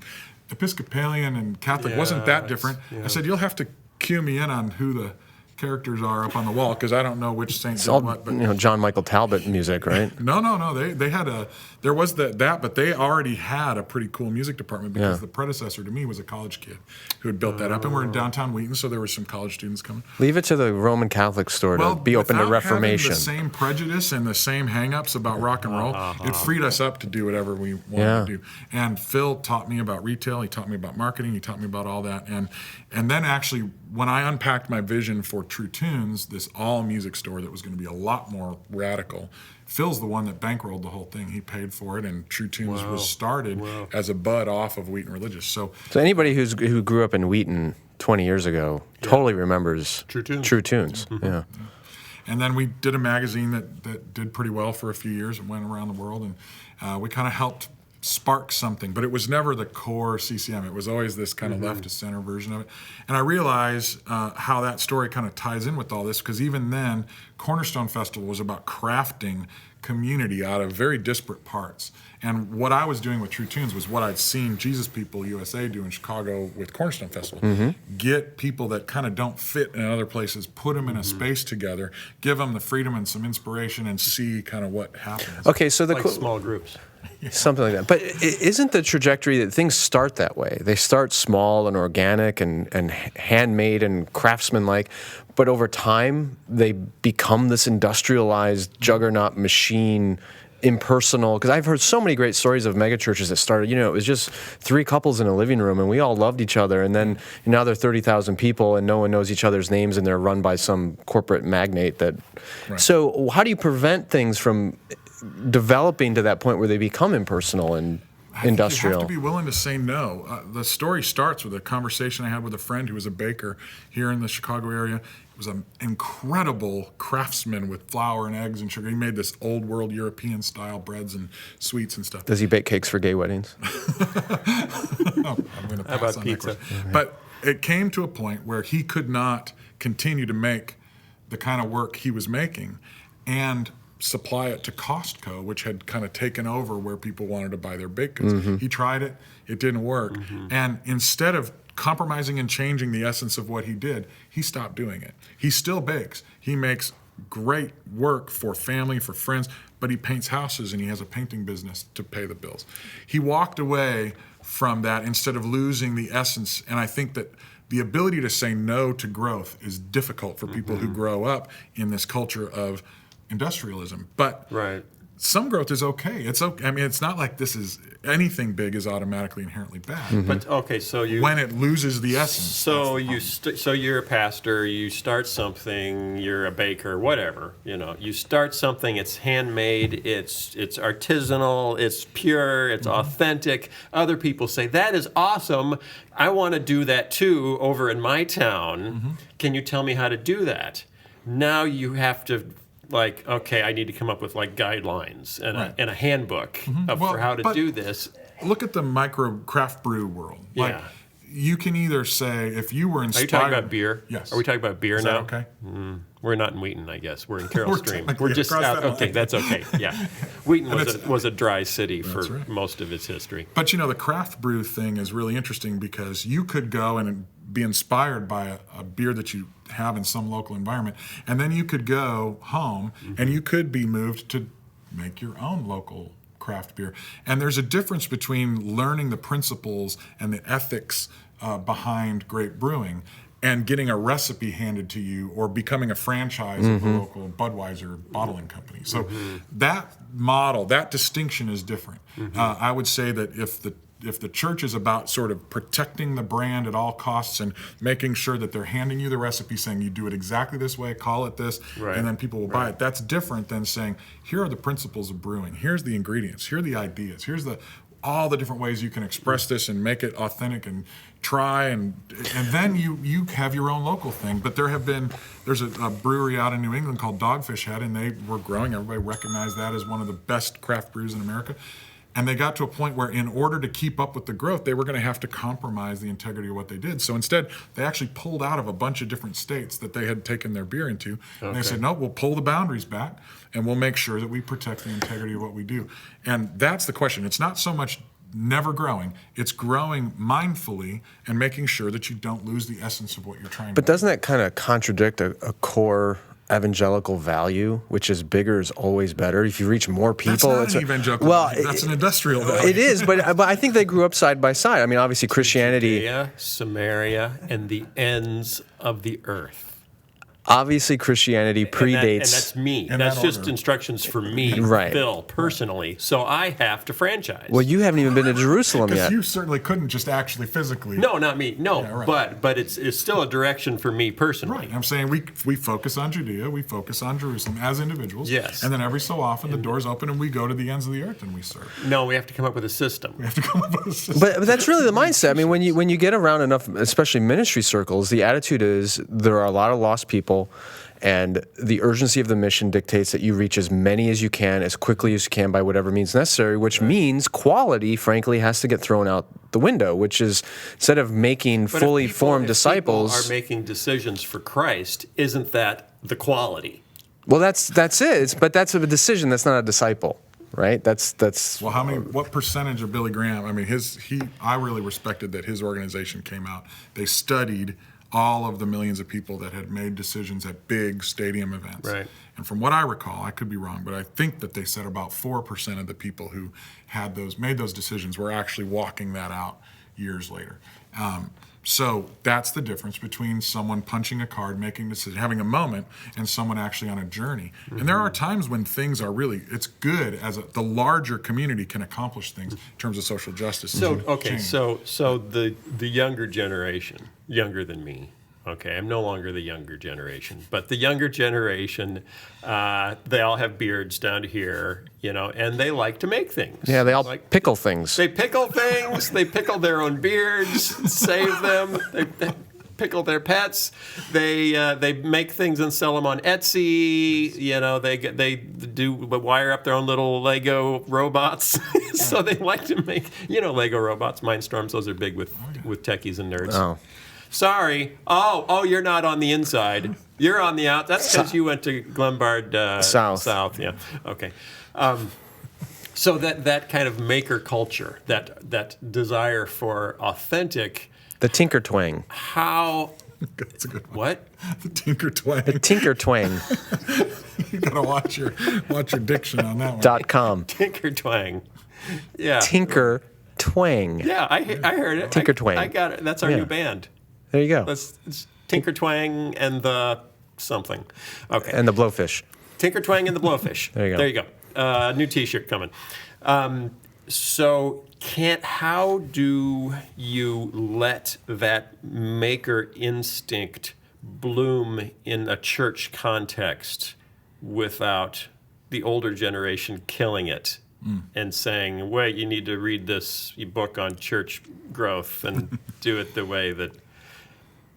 Episcopalian and Catholic wasn't that different. I said, you'll have to cue me in on who the characters are up on the wall, because I don't know which saint It's did all what. But John Michael Talbot music, right? No. They had there was that, but they already had a pretty cool music department, because the predecessor to me was a college kid who had built that up, and we're in downtown Wheaton, so there were some college students coming. Leave it to the Roman Catholic store to be open to without Reformation. having the same prejudice and the same hang-ups about rock and roll, it freed us up to do whatever we wanted to do. And Phil taught me about retail. He taught me about marketing. He taught me about all that. And then actually, when I unpacked my vision for True Tunes, this all-music store that was going to be a lot more radical, Phil's the one that bankrolled the whole thing. He paid for it, and True Tunes was started as a bud off of Wheaton Religious. So anybody who grew up in Wheaton 20 years ago totally remembers True Tunes. True Tunes. Yeah. And then we did a magazine that did pretty well for a few years and went around the world, and we kind of helped spark something, but it was never the core CCM. It was always this kind of left to center version of it. And I realize how that story kind of ties in with all this, because even then, Cornerstone Festival was about crafting community out of very disparate parts. And what I was doing with True Tunes was what I'd seen Jesus People USA do in Chicago with Cornerstone Festival. Get people that kind of don't fit in other places, put them in a space together, give them the freedom and some inspiration, and see kind of what happens. Okay, so Like small groups. something like that. But isn't the trajectory that things start that way? They start small and organic and handmade and craftsman-like, but over time they become this industrialized juggernaut machine, impersonal. Because I've heard so many great stories of megachurches that started, it was just 3 couples in a living room and we all loved each other, and then now they're 30,000 people and no one knows each other's names and they're run by some corporate magnate that. Right. So how do you prevent things from developing to that point where they become impersonal and industrial? You have to be willing to say no. The story starts with a conversation I had with a friend who was a baker here in the Chicago area. He was an incredible craftsman with flour and eggs and sugar. He made this old world European style breads and sweets and stuff. Does he bake cakes for gay weddings? No, I'm going to pass about on pizza? that question. But it came to a point where he could not continue to make the kind of work he was making and supply it to Costco, which had kind of taken over where people wanted to buy their baked goods. He tried it, it didn't work. And instead of compromising and changing the essence of what he did, he stopped doing it. He still bakes. He makes great work for family, for friends, but he paints houses and he has a painting business to pay the bills. He walked away from that instead of losing the essence, and I think that the ability to say no to growth is difficult for people who grow up in this culture of industrialism. But Right. some growth is okay. It's okay. I mean, it's not like anything big is automatically inherently bad. But okay, so you When it loses the essence. so you're a pastor, you start something, you're a baker, whatever, you start something, it's handmade, it's artisanal, it's pure, it's authentic. Other people say, that is awesome, I want to do that too over in my town. Can you tell me how to do that? Now you have to, okay, I need to come up with guidelines and, Right. and a handbook for how to but do this. Look at the micro craft brew world. Yeah. you can either say, if you were Are inspired. you talking about beer? Yes. Are we talking about beer Is now? that okay? We're not in Wheaton, I guess. We're in Carroll Stream. technically We're just across out. that Okay, line. that's okay. Yeah, Wheaton And was a dry city for right. most of its history. But the craft brew thing is really interesting because you could go and be inspired by a beer that you have in some local environment, and then you could go home and you could be moved to make your own local craft beer. And there's a difference between learning the principles and the ethics behind great brewing and getting a recipe handed to you or becoming a franchise of a local Budweiser bottling company. So that model, that distinction is different. I would say that if the church is about sort of protecting the brand at all costs and making sure that they're handing you the recipe saying you do it exactly this way, call it this, Right. and then people will buy it, that's different than saying, here are the principles of brewing, here's the ingredients, here are the ideas, here's all the different ways you can express this and make it authentic and try and then you have your own local thing. But there's a brewery out in New England called Dogfish Head, and they were growing. Everybody recognized that as one of the best craft brews in America. And they got to a point where in order to keep up with the growth, they were going to have to compromise the integrity of what they did. So instead, they actually pulled out of a bunch of different states that they had taken their beer into. And they said, no, we'll pull the boundaries back and we'll make sure that we protect the integrity of what we do. And that's the question. It's not so much never growing. It's growing mindfully and making sure that you don't lose the essence of what you're trying to do. But doesn't that kind of contradict a core evangelical value, which is bigger is always better? If you reach more people, That's not an evangelical value. That's an industrial value. It is, but I think they grew up side by side. I mean, obviously Christianity. Judea, Samaria, and the ends of the earth. Obviously, Christianity predates. And that's me. In That's that just order. instructions for me, Right. Phil, personally. So I have to franchise. Well, you haven't even been to Jerusalem Because yet. you certainly couldn't just actually physically. No, not me. No, Yeah, right. but it's still a direction for me personally. Right. I'm saying we focus on Judea, we focus on Jerusalem as individuals. Yes. And then every so often the doors open and we go to the ends of the earth and we serve. No, we have to come up with a system. We have to come up with a system. But that's really the mindset. I mean, when you get around enough, especially ministry circles, the attitude is there are a lot of lost people, and the urgency of the mission dictates that you reach as many as you can, as quickly as you can, by whatever means necessary, which means quality, frankly, has to get thrown out the window, which is instead of making But if fully people- formed if disciples. people are making decisions for Christ, isn't that the quality? Well, that's it. But that's a decision. That's not a disciple, right? That's. Well, what percentage of Billy Graham? I mean, I really respected that his organization came out. They studied all of the millions of people that had made decisions at big stadium events. Right. And from what I recall, I could be wrong, but I think that they said about 4% of the people who made those decisions were actually walking that out years later. So that's the difference between someone punching a card, making a decision, having a moment, and someone actually on a journey. And there are times when things are it's good as the larger community can accomplish things in terms of social justice. So and okay, change. so the younger generation, younger than me. Okay, I'm no longer the younger generation, but the younger generation, they all have beards down to here, and they like to make things. Yeah, they all like, pickle things. They pickle things. They pickle their own beards, save them. They pickle their pets. They make things and sell them on Etsy. They do wire up their own little Lego robots. So they like to make Lego robots, Mindstorms. Those are big with techies and nerds. Oh. Sorry. Oh, you're not on the inside. You're on the out. That's because you went to Glenbard South. South, yeah. Okay. So that kind of maker culture, that desire for authentic. The tinker twang. How? That's a good one. What? The tinker twang. Tinker twang. You gotta watch your diction on that one. .com. Tinker twang. Yeah. Tinker twang. Yeah, I heard it. Tinker twang. I got it. That's our Yeah. new band. There you go. It's Tinker Twang and the something. Okay. And the blowfish. Tinker Twang and the Blowfish. There you go. There you go. New T-shirt coming. So how do you let that maker instinct bloom in a church context without the older generation killing it and saying, wait, you need to read this book on church growth and do it the way that...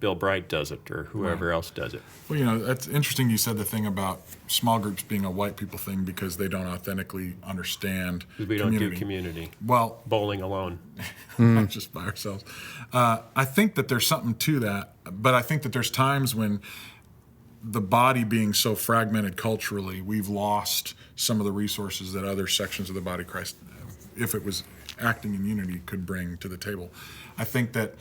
Bill Bright does it or whoever else does it. Well, that's interesting you said the thing about small groups being a white people thing because they don't authentically understand We don't do community. Well, Bowling alone. not just by ourselves. I think that there's something to that, but I think that there's times when the body being so fragmented culturally, we've lost some of the resources that other sections of the body of Christ, if it was acting in unity, could bring to the table. I think that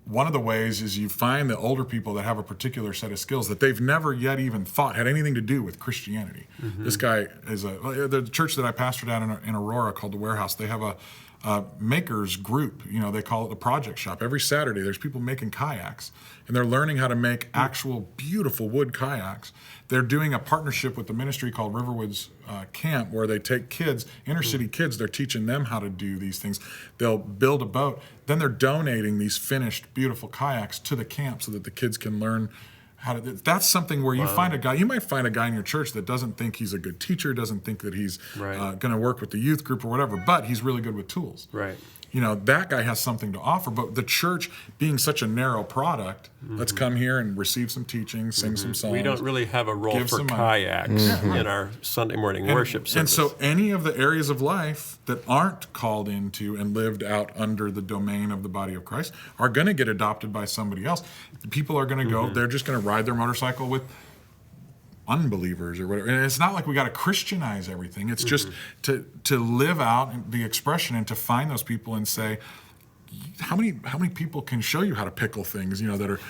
one of the ways is you find the older people that have a particular set of skills that they've never yet even thought had anything to do with Christianity. This guy is the church that I pastored at in Aurora called the Warehouse. They have a makers group, they call it the project shop. Every Saturday there's people making kayaks and they're learning how to make actual beautiful wood kayaks. They're doing a partnership with the ministry called Riverwoods Camp where they take kids, inner city kids, they're teaching them how to do these things. They'll build a boat, then they're donating these finished beautiful kayaks to the camp so that the kids can learn how to. That's something where you might find a guy in your church that doesn't think he's a good teacher, doesn't think that he's going to work with the youth group or whatever, but he's really good with tools. Right. That guy has something to offer, but the church being such a narrow product, let's come here and receive some teaching, sing some songs. We don't really have a role for kayaks in our Sunday morning worship service. And so any of the areas of life that aren't called into and lived out under the domain of the body of Christ are going to get adopted by somebody else. People are going to go, they're just going to ride their motorcycle with unbelievers or whatever. And it's not like we got to Christianize everything. It's just to live out the expression and to find those people and say, how many people can show you how to pickle things, that are,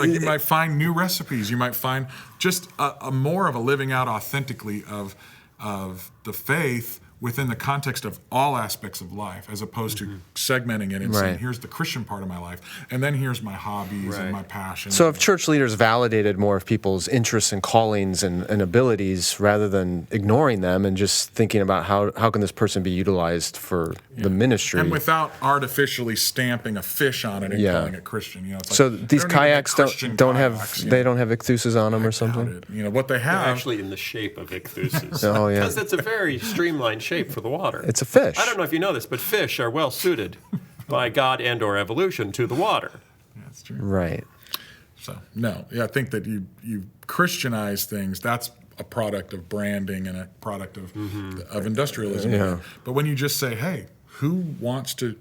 you might find new recipes. You might find just a more of a living out authentically of the faith within the context of all aspects of life, as opposed to segmenting it and saying, here's the Christian part of my life, and then here's my hobbies and my passions. So if church leaders validated more of people's interests and callings and abilities rather than ignoring them and just thinking about how can this person be utilized for the ministry. And without artificially stamping a fish on it and calling it Christian. It's like, so these kayaks don't have ichthus on them or something? What they have... They're actually in the shape of ichthus. Because it's a very streamlined shape for the water. It's a fish. I don't know if you know this, but fish are well suited by God and or evolution to the water. That's true. Right. So, I think that you Christianize things, that's a product of branding and a product of industrialism. Yeah. But when you just say, hey, who wants to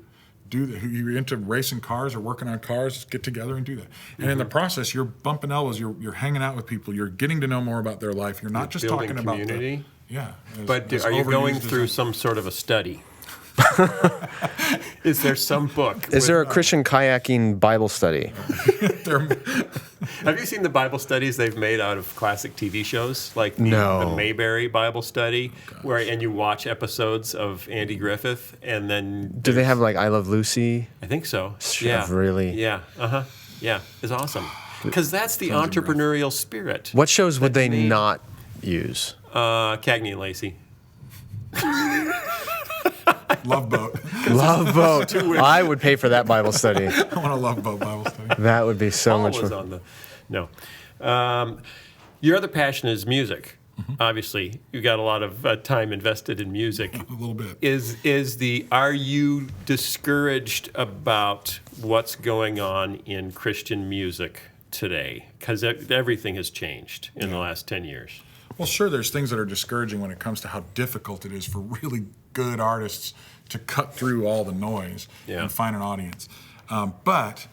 do that? Who you're into racing cars or working on cars, get together and do that. And in the process, you're bumping elbows, you're hanging out with people, you're getting to know more about their life. You're not just talking about community. But are you going through some sort of a study? Is there some book? Is there a Christian kayaking Bible study? Have you seen the Bible studies they've made out of classic TV shows, like the Mayberry Bible Study, and you watch episodes of Andy Griffith, and then do they have like I Love Lucy? I think so. Really? Yeah. Yeah, it's awesome because that's the entrepreneurial spirit. What shows would they not use? Cagney and Lacey. Love Boat. Love Boat. I would pay for that Bible study. I want a Love Boat Bible study. That would be so much fun. Your other passion is music. Obviously, you got a lot of time invested in music. A little bit. Are you discouraged about what's going on in Christian music today? Because everything has changed in the last 10 years. Well, sure, there's things that are discouraging when it comes to how difficult it is for really good artists to cut through all the noise and find an audience. But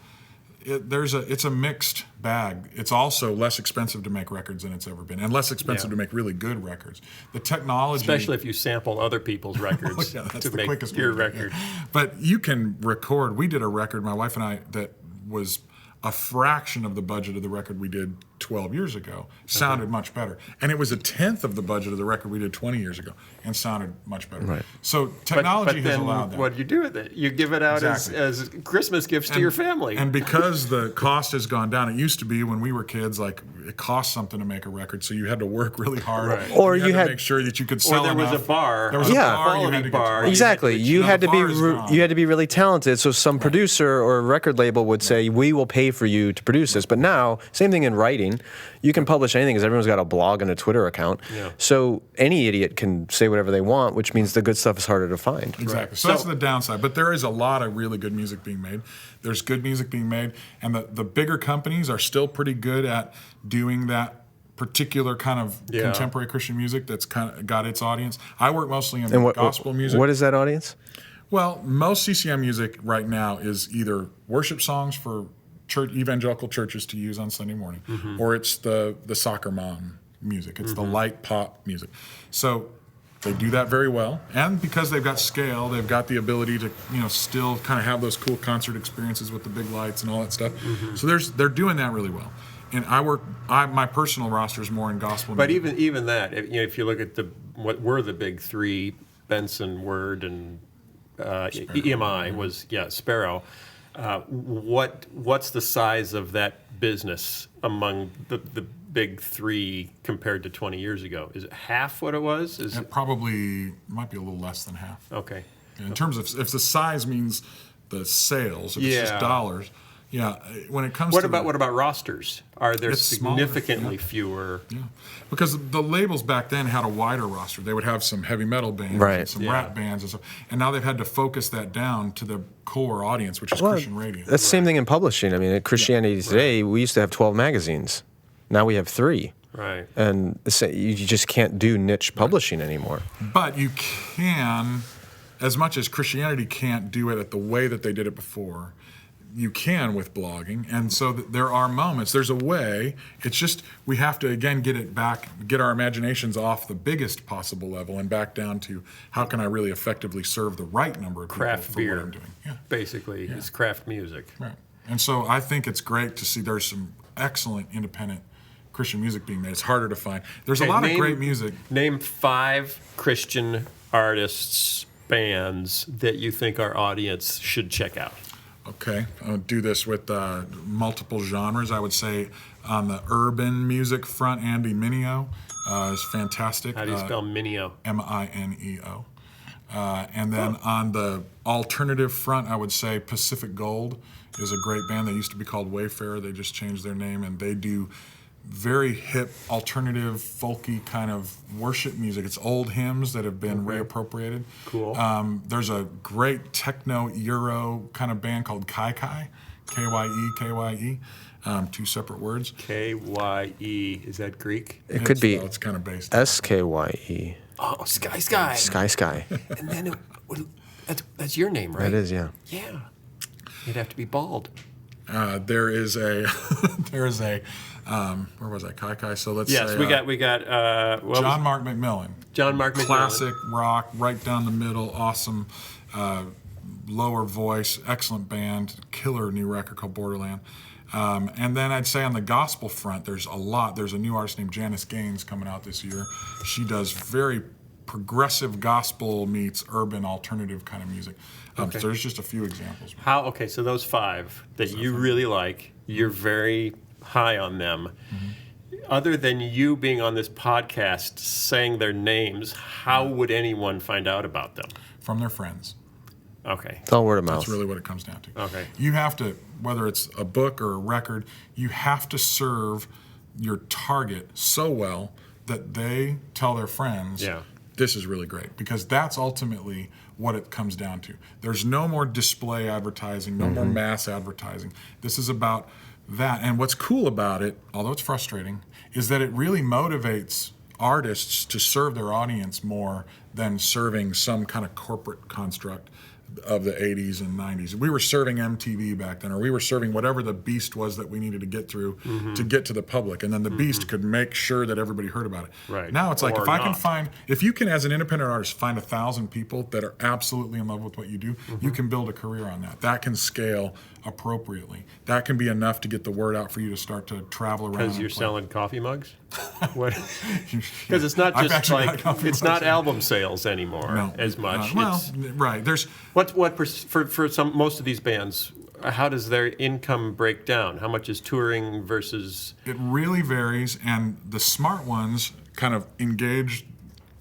it's a mixed bag. It's also less expensive to make records than it's ever been, and less expensive to make really good records. The technology... Especially if you sample other people's records to make your record. But you can record... We did a record, my wife and I, that was a fraction of the budget of the record we did 12 years ago. Sounded much better. And it was a tenth of the budget of the record we did 20 years ago and sounded much better. Right. So technology has allowed that. What do you do with it? You give it out as Christmas gifts to your family. And because the cost has gone down, it used to be when we were kids, like it cost something to make a record, so you had to work really hard. Right. Or you had to make sure that you could sell enough. Or there was a bar. There was a bar. You had to bar. Exactly. You had to be really talented. So some producer or record label would say, "We will pay for you to produce this." But now, same thing in writing. publishing. You can publish anything because everyone's got a blog and a Twitter account. Yeah. So any idiot can say whatever they want, which means the good stuff is harder to find. Exactly. Right. So that's the downside. But there is a lot of really good music being made. There's good music being made. And the bigger companies are still pretty good at doing that particular kind of contemporary Christian music that's kind of got its audience. I work mostly in gospel music. What is that audience? Well, most CCM music right now is either worship songs for church, evangelical churches to use on Sunday morning, or it's the soccer mom music. It's the light pop music. So they do that very well, and because they've got scale, they've got the ability to still kind of have those cool concert experiences with the big lights and all that stuff. So they're doing that really well. And my personal roster is more in gospel music. But even that, if you look at what were the big three, Benson, Word, and EMI was Sparrow. What's the size of that business among the big three compared to 20 years ago? Is it half what it was? It probably might be a little less than half. Okay. In terms of if the size means the sales, if it's just dollars. Yeah, when it comes what about rosters? Are there significantly smaller, fewer? Yeah, because the labels back then had a wider roster. They would have some heavy metal bands, and some rap bands, and stuff. And now they've had to focus that down to the core audience, which is Christian radio. That's the same thing in publishing. I mean, at Christianity Today, we used to have 12 magazines. Now we have 3. Right. And you just can't do niche publishing anymore. But you can, as much as Christianity can't do it at the way that they did it before, you can with blogging. And so there are moments, there's a way. It's just we have to, again, get our imaginations off the biggest possible level and back down to how can I really effectively serve the right number of people craft for beer, what I'm doing. Yeah. Basically, it's craft music. Right. And so I think it's great to see there's some excellent independent Christian music being made. It's harder to find. There's a lot of great music. Name 5 Christian artists, bands that you think our audience should check out. Okay, I'll do this with multiple genres. I would say on the urban music front, Andy Mineo is fantastic. How do you spell Mineo? Mineo. And then on the alternative front, I would say Pacific Gold is a great band. They used to be called Wayfarer. They just changed their name, and they do very hip, alternative, folky kind of worship music. It's old hymns that have been reappropriated. Cool. There's a great techno-Euro kind of band called Kai Kai, K-Y-E, 2 separate words. K-Y-E, is that Greek? It could be it's kind of based S-K-Y-E. Oh, Skye. Skye. And then that's your name, right? That is, yeah. Yeah. You'd have to be bald. There is a where was I? Kai Kai. So let's say we got John Mark McMillan. John Mark McMillan. Classic rock, right down the middle, awesome lower voice, excellent band, killer new record called Borderland. And then I'd say on the gospel front, there's a lot. There's a new artist named Janice Gaines coming out this year. She does very progressive gospel meets urban alternative kind of music. So there's just a few examples. So those 5 that you really like, you're very high on them. Other than you being on this podcast saying their names, how would anyone find out about them? From their friends. Okay. It's all word of mouth. That's really what it comes down to. Okay. You have to, whether it's a book or a record, you have to serve your target so well that they tell their friends, this is really great. Because that's ultimately what it comes down to. There's no more display advertising, no more mass advertising. This is about that. And what's cool about it, although it's frustrating, is that it really motivates artists to serve their audience more than serving some kind of corporate construct of the 80s and 90s. We were serving MTV back then, or we were serving whatever the beast was that we needed to get through to get to the public. And then the beast could make sure that everybody heard about it. Right. Now it's like, Or if you can, as an independent artist, find 1,000 people that are absolutely in love with what you do, you can build a career on that. That can scale appropriately. That can be enough to get the word out for you to start to travel around. Because you're selling coffee mugs? Because it's not just it's not album sales anymore as much. Right. There's for most of these bands, how does their income break down? How much is touring versus? It really varies, and the smart ones kind of engage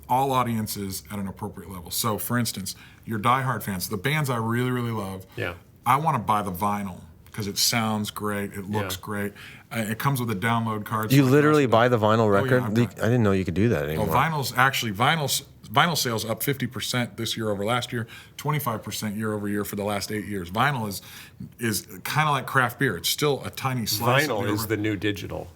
all audiences at an appropriate level. So, for instance, your diehard fans, the bands I really, really love, I want to buy the vinyl because it sounds great, it looks great. It comes with a download card. You literally buy the vinyl yeah, record? I've got it. I didn't know you could do that anymore. Vinyl sales up 50% this year over last year, 25% year over year for the last 8 years. Vinyl is kind of like craft beer. It's still a tiny slice. Vinyl is the new digital.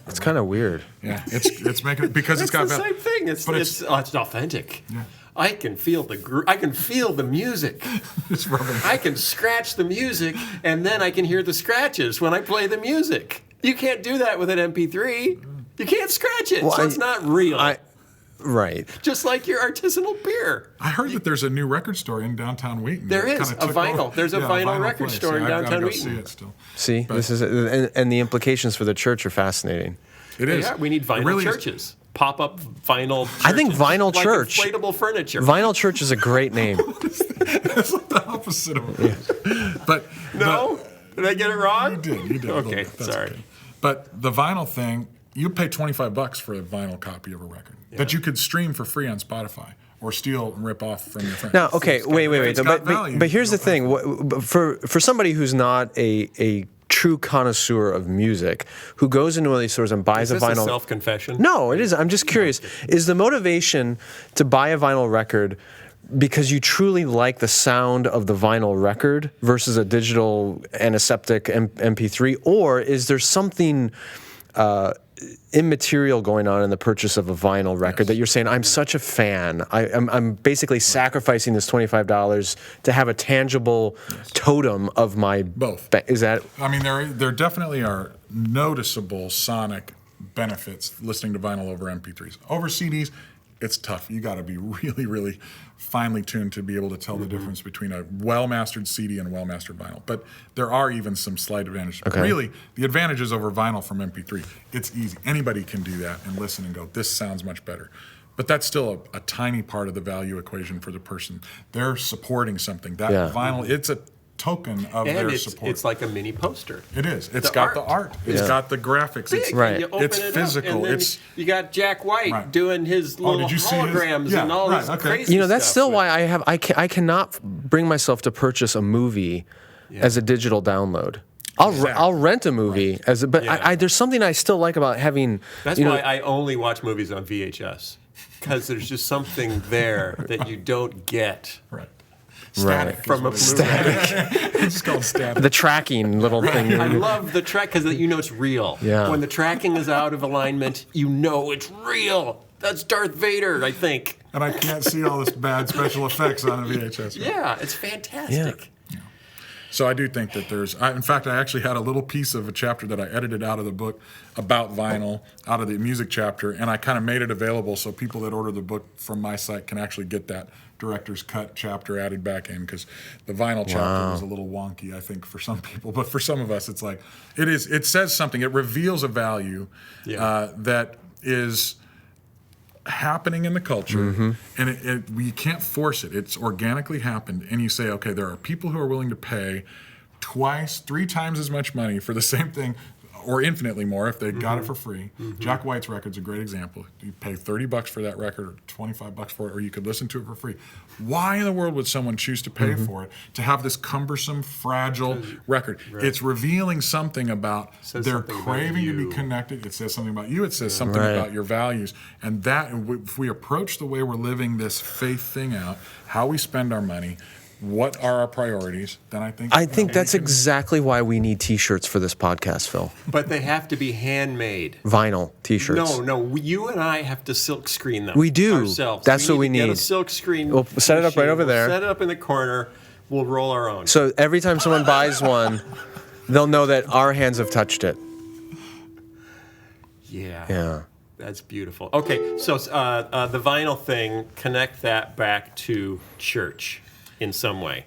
It's kind of weird. Yeah, it's making it because it's got the same thing. It's authentic. Yeah. I can feel I can feel the music. It's rubbing. I can scratch the music, and then I can hear the scratches when I play the music. You can't do that with an MP3. You can't scratch it, so it's not real. Right. Just like your artisanal beer. I heard that there's a new record store in downtown Wheaton. There is a vinyl. There's a vinyl record place. store in I've gotta downtown go Wheaton. see it still. See, this is and the implications for the church are fascinating. It is. Yeah, we need vinyl really churches. Pop-up vinyl churches. I think vinyl like church. Inflatable furniture. Vinyl church is a great name. That's like the opposite of it. But No? Did I get it wrong? You did. A little Okay, bit. That's sorry. okay. But the vinyl thing, you pay $25 for a vinyl copy of a record that you could stream for free on Spotify or steal and rip off from your friends. Now, okay, wait. It's got value. But here's You the don't thing: for somebody who's not a true connoisseur of music, who goes into one of these stores and buys Is a this vinyl. a self-confession? No, it isn't. I'm just curious. Is the motivation to buy a vinyl record because you truly like the sound of the vinyl record versus a digital antiseptic MP3, or is there something immaterial going on in the purchase of a vinyl record that you're saying, I'm such a fan, I'm basically sacrificing this $25 to have a tangible totem of my... Both. Is that... I mean, there definitely are noticeable sonic benefits listening to vinyl over MP3s. Over CDs, it's tough. You got to be really, really finely tuned to be able to tell the difference between a well-mastered CD and a well-mastered vinyl. But there are even some slight advantages. Okay. Really, the advantages over vinyl from MP3, it's easy. Anybody can do that and listen and go, this sounds much better. But that's still a tiny part of the value equation for the person. They're supporting something. That vinyl, it's a token of their support. It's like a mini poster. It is. It's got the art. It's got the graphics. Big, It's Right. and you open It's it up, physical. and then you got Jack White Right. doing his little did you see his- holograms yeah, and all right, this okay. crazy You know, that's stuff. still why I cannot bring myself to purchase a movie as a digital download. I'll rent a movie but there's something I still like about having. That's why I only watch movies on VHS, because there's just something there that you don't get right. Right. Static from a is Blu-ray. what it is. It's called static. The tracking little thing. I love the track because you know it's real. Yeah. When the tracking is out of alignment, you know it's real. That's Darth Vader, I think. And I can't see all this bad special effects on a VHS. Yeah, it's fantastic. So I do think that in fact, I actually had a little piece of a chapter that I edited out of the book about vinyl, out of the music chapter, and I kind of made it available so people that order the book from my site can actually get that director's cut chapter added back in, because the vinyl chapter was a little wonky, I think, for some people. But for some of us, it's like, it says something. It reveals a value that is happening in the culture, and you can't force it. It's organically happened, and you say, okay, there are people who are willing to pay twice, 3 times as much money for the same thing, or infinitely more if they got it for free. Jack White's record's a great example. You pay $30 for that record, or $25 for it, or you could listen to it for free. Why in the world would someone choose to pay for it, to have this cumbersome, fragile record? Right. It's revealing something about their craving to be connected. It says something about you. It says something about your values. And that, if we approach the way we're living this faith thing out, how we spend our money, what are our priorities, then I think that's exactly why we need T-shirts for this podcast, Phil. But they have to be handmade. Vinyl T-shirts. No, you and I have to silk screen them. We do. Ourselves. That's what we Get a need. silk screen. We'll set it up right over there. Set it up in the corner. We'll roll our own. So every time someone buys one, they'll know that our hands have touched it. Yeah. That's beautiful. Okay, so the vinyl thing, connect that back to church in some way.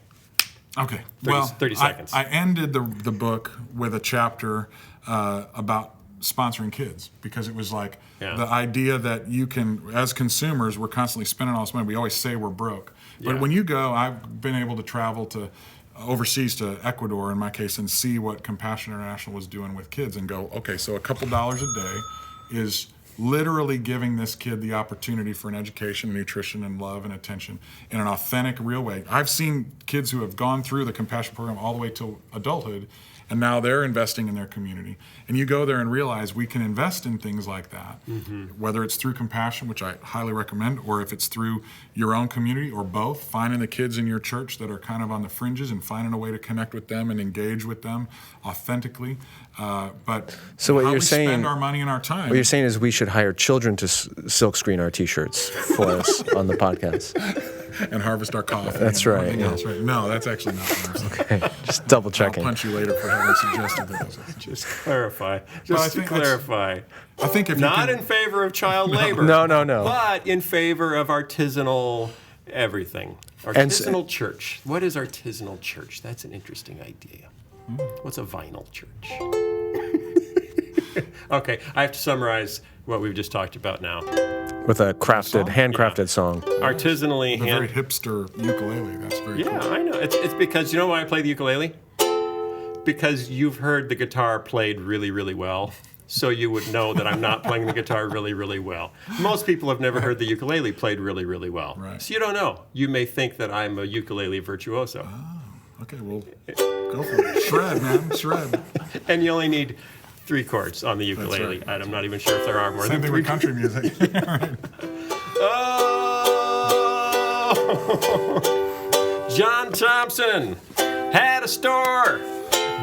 Okay. 30 seconds. I ended the book with a chapter about sponsoring kids, because it was like the idea that you can, as consumers, we're constantly spending all this money. We always say we're broke. But when you go, I've been able to travel to overseas to Ecuador, in my case, and see what Compassion International was doing with kids and go, okay, so a couple dollars a day is literally giving this kid the opportunity for an education, nutrition, and love and attention in an authentic, real way. I've seen kids who have gone through the Compassion program all the way to adulthood, and now they're investing in their community. And you go there and realize we can invest in things like that, whether it's through compassion, which I highly recommend, or if it's through your own community, or both, finding the kids in your church that are kind of on the fringes and finding a way to connect with them and engage with them authentically. But so what how you're we saying, spend our money and our time. What you're saying is we should hire children to silk screen our T-shirts for us on the podcast. And harvest our coffee. That's and right. everything Yeah. else, right? No, that's actually not what I'm saying. Okay, just double I'll checking. punch you later for having suggested that. Just clarify. I Just to think that's- clarify. I think if Not you in favor of child labor. No. But in favor of artisanal everything. Artisanal church. What is artisanal church? That's an interesting idea. What's a vinyl church? Okay, I have to summarize what we've just talked about now. With a handcrafted song. Artisanally a very hipster ukulele, that's very cool. Yeah, I know. It's because, you know why I play the ukulele? Because you've heard the guitar played really, really well. So you would know that I'm not playing the guitar really, really well. Most people have never heard the ukulele played really, really well. Right. So you don't know. You may think that I'm a ukulele virtuoso. Okay, well, go for it. Shred, man, shred. And you only need 3 chords on the ukulele. right. And I'm not even sure if there are more Same than thing 3. with country music. Oh! John Thompson had a store,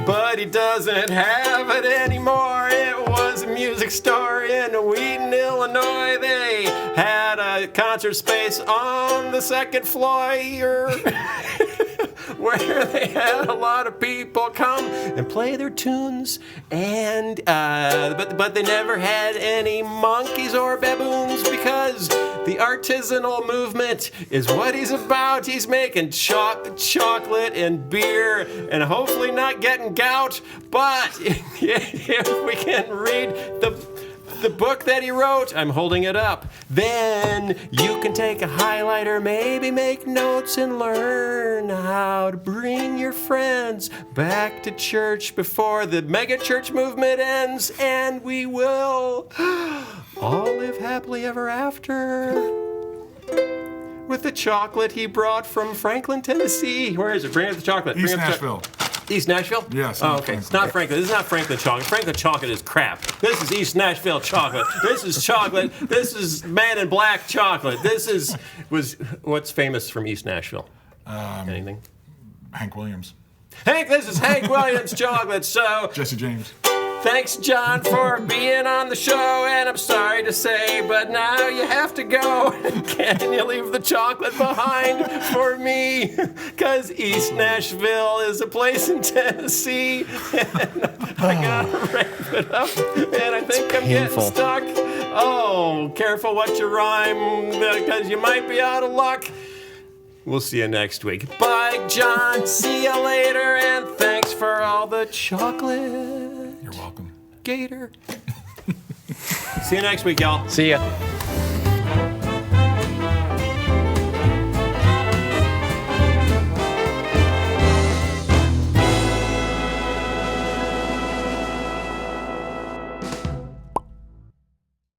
but he doesn't have it anymore. It was a music store in Wheaton, Illinois. They had a concert space on the 2nd floor where they had a lot of people come and play their tunes, and but they never had any monkeys or baboons, because the artisanal movement is what he's about. He's making chocolate and beer and hopefully not getting gout. But if we can read the book that he wrote, I'm holding it up, then you can take a highlighter, maybe make notes, and learn how to bring your friends back to church before the mega church movement ends, and we will all live happily ever after with the chocolate he brought from Franklin, Tennessee. Where is it? Bring up the chocolate. East Nashville. East Nashville? Yes. Oh, okay. It's not Franklin. This is not Franklin chocolate. Franklin chocolate is crap. This is East Nashville chocolate. This is chocolate. This is Man in Black chocolate. Was what's famous from East Nashville? Anything? Hank Williams. Hank, this is Hank Williams chocolate. So Jesse James. thanks, John, for being on the show, and I'm sorry to say, but now you have to go. Can you leave the chocolate behind for me? Because East Nashville is a place in Tennessee, and I gotta wrap it up, and I think I'm painful. getting stuck. Oh, careful what you rhyme, because you might be out of luck. We'll see you next week. Bye, John. See you later, and thanks for all the chocolate. You're welcome. Gator. See you next week, y'all. See ya.